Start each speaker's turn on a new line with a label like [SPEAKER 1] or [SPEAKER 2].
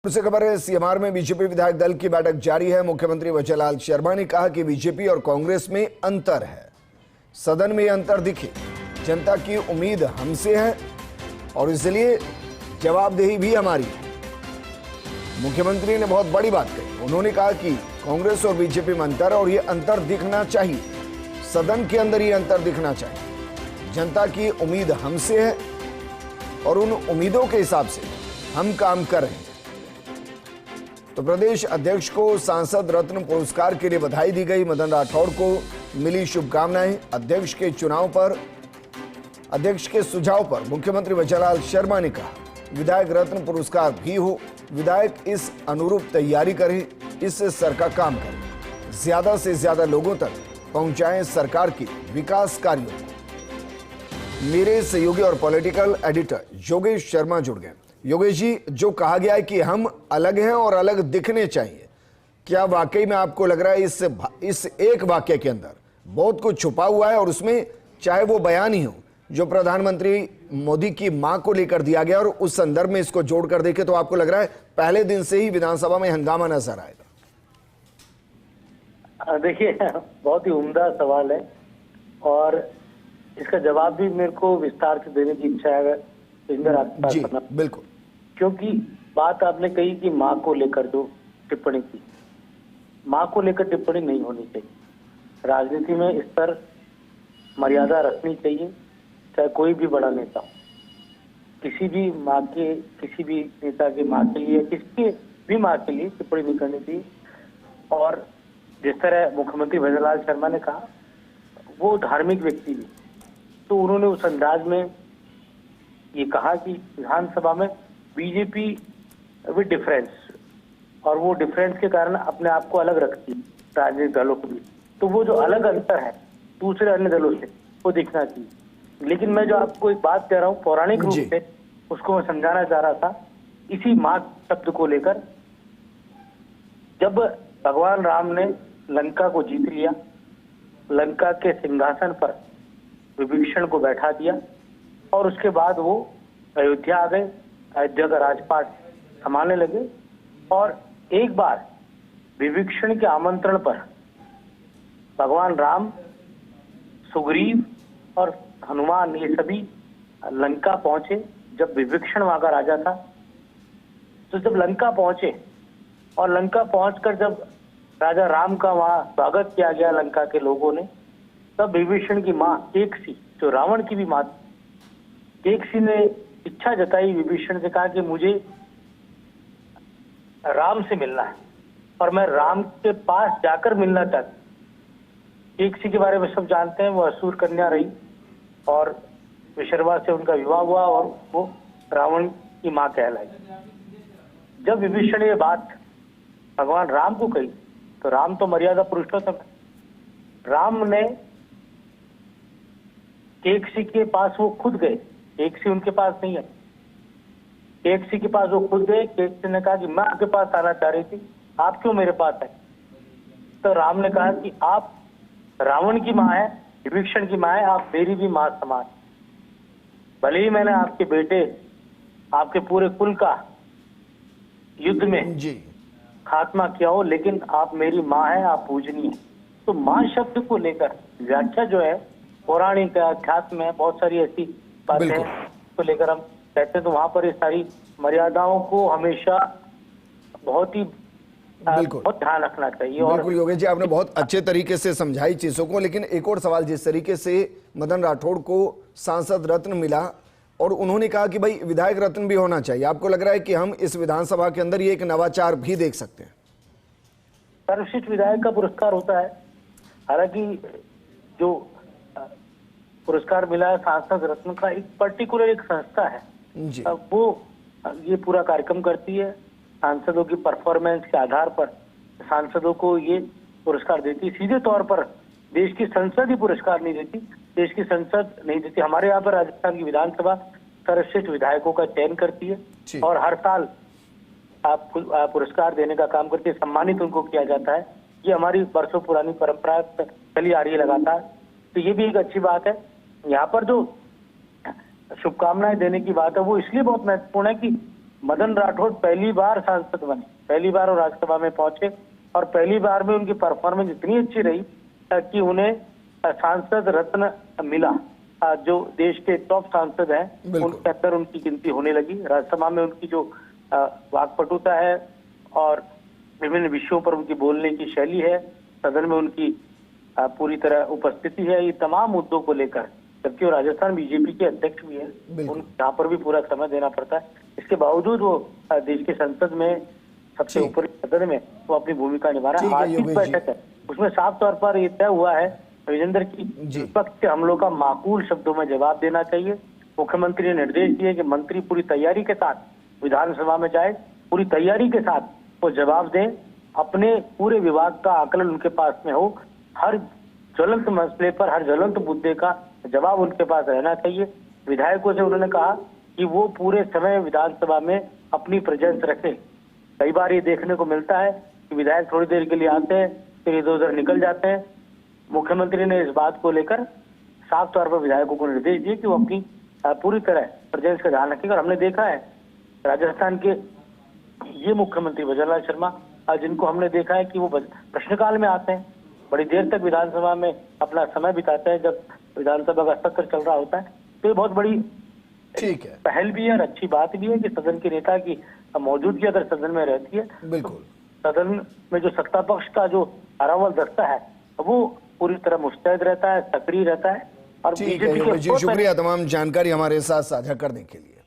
[SPEAKER 1] से खबर है, सीएमआर में बीजेपी विधायक दल की बैठक जारी है। मुख्यमंत्री वजयलाल शर्मा ने कहा कि बीजेपी और कांग्रेस में अंतर है। सदन में अंतर दिखे, जनता की उम्मीद हमसे है और इसलिए जवाबदेही भी हमारी है। मुख्यमंत्री ने बहुत बड़ी बात कही। उन्होंने कहा कि कांग्रेस और बीजेपी में अंतर और ये अंतर दिखना चाहिए, सदन के अंदर ये अंतर दिखना चाहिए। जनता की उम्मीद हमसे है और उन उम्मीदों के हिसाब से हम काम कर रहे हैं। तो प्रदेश अध्यक्ष को सांसद रत्न पुरस्कार के लिए बधाई दी गई। मदन राठौड़ को मिली शुभकामनाएं। अध्यक्ष के सुझाव पर मुख्यमंत्री वजयलाल शर्मा ने कहा विधायक रत्न पुरस्कार भी हो, विधायक इस अनुरूप तैयारी करें, इससे सर का काम करें, ज्यादा से ज्यादा लोगों तक पहुंचाएं सरकार की विकास कार्यों को। मेरे सहयोगी और पॉलिटिकल एडिटर योगेश शर्मा जुड़ गए। योगेश जी, जो कहा गया है कि हम अलग हैं और अलग दिखने चाहिए, क्या वाकई में आपको लग रहा है इस एक वाक्य के अंदर बहुत कुछ छुपा हुआ है और उसमें चाहे वो बयान ही हो जो प्रधानमंत्री मोदी की मां को लेकर दिया गया और उस संदर्भ में इसको जोड़कर देखे तो आपको लग रहा है पहले दिन से ही विधानसभा में हंगामा नजर आएगा?
[SPEAKER 2] देखिए, बहुत ही उम्दा सवाल है और इसका जवाब भी मेरे को विस्तार से देने की इच्छा है।
[SPEAKER 1] जी बिल्कुल,
[SPEAKER 2] क्योंकि बात आपने कही कि माँ को लेकर जो टिप्पणी की, माँ को लेकर टिप्पणी नहीं होनी चाहिए। राजनीति में इस पर मर्यादा रखनी चाहिए, चाहे कोई भी बड़ा नेता हो। किसी भी माँ के, किसी भी नेता की माँ के लिए, किसी भी माँ के लिए टिप्पणी नहीं करनी चाहिए। और जिस तरह मुख्यमंत्री वजयलाल शर्मा ने कहा, वो धार्मिक व्यक्ति भी, तो उन्होंने उस अंदाज में ये कहा कि विधानसभा में बीजेपी विद डिफरेंस, और वो डिफरेंस के कारण अपने आप को अलग रखती है राजनीतिक दलों को भी, तो वो जो अलग अंतर है दूसरे अन्य दलों से वो दिखना चाहिए। लेकिन मैं जो आपको एक बात कह रहा हूँ पौराणिक रूप से, उसको मैं समझाना चाह रहा था इसी माँ शब्द को लेकर। जब भगवान राम ने लंका को जीत लिया, लंका के सिंहासन पर विभीषण को बैठा दिया और उसके बाद वो अयोध्या आ गए, अयोध्या का राजपाट संभालने लगे। और एक बार विभीषण के आमंत्रण पर भगवान राम, सुग्रीव और हनुमान ये सभी लंका पहुंचे। जब विभीषण वहां का राजा था, तो जब लंका पहुंचे और लंका पहुंचकर जब राजा राम का वहां स्वागत किया गया लंका के लोगों ने, तब विभीषण की माँ केकसी, जो रावण की भी माँ, केकसी ने इच्छा जताई, विभीषण से कहा कि मुझे राम से मिलना है और मैं राम के पास जाकर मिलना चाहती। केकसी के बारे में सब जानते हैं, वो असुर कन्या रही और विशर्वा से उनका विवाह हुआ और वो रावण की मां कहलाई। जब विभीषण ये बात भगवान राम को कही, तो राम तो मर्यादा पुरुषोत्तम है, राम ने केकसी के पास वो खुद गए। केकसी उनके पास नहीं है, केकसी के पास वो खुद गए। केकसी ने कहा कि मैं आपके पास आना चाह रही थी, आप क्यों मेरे पास आए? तो राम ने कहा कि आप रावण की माँ है, विभीषण की माँ है, आप मेरी भी माँ समान। भले ही मैंने आपके बेटे, आपके पूरे कुल का युद्ध में
[SPEAKER 1] जी
[SPEAKER 2] खात्मा किया हो, लेकिन आप मेरी माँ है, आप पूजनीय। तो माँ शब्द को लेकर व्याख्या जो है पौराणिक अध्यात्म में बहुत सारी ऐसी बातें को लेकर हम कहते हैं, तो वहां पर ये सारी मर्यादाओं को हमेशा बहुत ध्यान रखना चाहिए। और
[SPEAKER 1] बिल्कुल योगेश जी, आपने बहुत अच्छे तरीके से समझाई चीजों को। लेकिन एक और सवाल, जिस तरीके से मदन राठौड़ को सांसद रत्न मिला और उन्होंने कहा कि भाई विधायक रत्न भी होना चाहिए, आपको लग रहा है कि हम इस विधानसभा के अंदर ये एक नवाचार भी देख सकते हैं?
[SPEAKER 2] सर्वश्रेष्ठ विधायक का पुरस्कार होता है। हालांकि जो पुरस्कार मिला है सांसद रत्न का, एक पर्टिकुलर एक संस्था है
[SPEAKER 1] जी,
[SPEAKER 2] वो ये पूरा कार्यक्रम करती है। सांसदों की परफॉर्मेंस के आधार पर सांसदों को ये पुरस्कार देती है। सीधे तौर पर देश की संसद ही पुरस्कार नहीं देती, देश की संसद नहीं देती। हमारे यहाँ पर राजस्थान की विधानसभा सर्वश्रेष्ठ विधायकों का चयन करती है और हर साल आप पुरस्कार देने का काम करती है, सम्मानित उनको किया जाता है। ये हमारी वर्षों पुरानी परंपरा चली आ रही है लगातार, तो ये भी एक अच्छी बात है। यहाँ पर जो शुभकामनाएं देने की बात है वो इसलिए बहुत महत्वपूर्ण है कि मदन राठौड़ पहली बार सांसद बने, पहली बार वो राज्यसभा में पहुंचे और पहली बार में उनकी परफॉर्मेंस इतनी अच्छी रही कि उन्हें सांसद रत्न मिला। जो देश के टॉप सांसद हैं उनके अंदर उनकी गिनती होने लगी। राज्यसभा में उनकी जो वाक्पटुता है और विभिन्न विषयों पर उनकी बोलने की शैली है, सदन में उनकी पूरी तरह उपस्थिति है, ये तमाम मुद्दों को लेकर, जबकि वो राजस्थान बीजेपी के अध्यक्ष भी है, उन यहाँ पर भी पूरा समय देना पड़ता है। इसके बावजूद वो देश के संसद में सबसे ऊपर सदन में वो अपनी भूमिका निभा रहा है। आज की बैठक है उसमें साफ तौर पर ये तय हुआ है विजेंद्र की विपक्ष के हमलों का माकूल शब्दों में जवाब देना चाहिए। मुख्यमंत्री ने निर्देश दिए कि मंत्री पूरी तैयारी के साथ विधानसभा में जाए, पूरी तैयारी के साथ वो जवाब दें, अपने पूरे विभाग का आकलन उनके पास में हो, हर ज्वलंत मसले पर, हर ज्वलंत मुद्दे का जवाब उनके पास रहना चाहिए। विधायकों से उन्होंने कहा कि वो पूरे समय विधानसभा में अपनी प्रेजेंस रखें। कई बार ये देखने को मिलता है कि विधायक थोड़ी देर के लिए आते हैं फिर इधर उधर निकल जाते हैं। मुख्यमंत्री ने इस बात को लेकर साफ तौर पर विधायकों को निर्देश दिए कि वो अपनी पूरी तरह प्रेजेंस का ध्यान रखेंगे। और हमने देखा है राजस्थान के ये मुख्यमंत्री वजरलाल शर्मा, जिनको हमने देखा है कि वो प्रश्नकाल में आते हैं, बड़ी देर तक विधानसभा में अपना समय बिताते हैं जब विधानसभा का सत्र चल रहा होता है। तो ये बहुत बड़ी
[SPEAKER 1] ठीक है,
[SPEAKER 2] पहल भी है और अच्छी बात भी है कि सदन के नेता की मौजूदगी अगर सदन में रहती है,
[SPEAKER 1] बिल्कुल
[SPEAKER 2] सदन में जो सत्ता पक्ष का जो अरावल दस्ता है वो पूरी तरह मुस्तैद रहता है, सक्रिय रहता है। और
[SPEAKER 1] ठीक है, शुक्रिया तमाम जानकारी हमारे साथ साझा करने के लिए।